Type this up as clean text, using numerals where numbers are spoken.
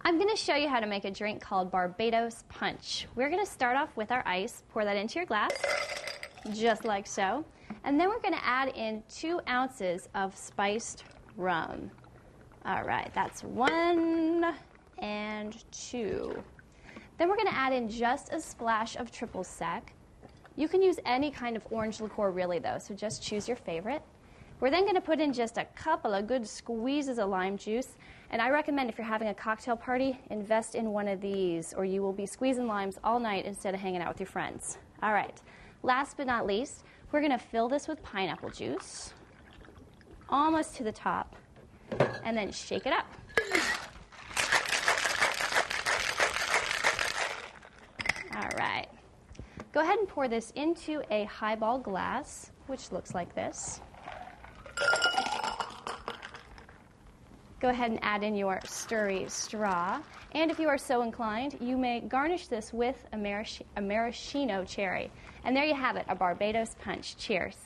I'm going to show you how to make a drink called Barbados Punch. We're going to start off with our ice, pour that into your glass, just like so. And then we're going to add in 2 ounces of spiced rum. All right, that's 1 and 2. Then we're going to add in just a splash of triple sec. You can use any kind of orange liqueur really though, so just choose your favorite. We're then going to put in just a couple of good squeezes of lime juice, and I recommend if you're having a cocktail party, invest in one of these, or you will be squeezing limes all night instead of hanging out with your friends. All right, last but not least, we're going to fill this with pineapple juice, almost to the top, and then shake it up. All right, go ahead and pour this into a highball glass, which looks like this. Go ahead and add in your stirry straw. And if you are so inclined, you may garnish this with a maraschino cherry. And there you have it, a Barbados Punch. Cheers.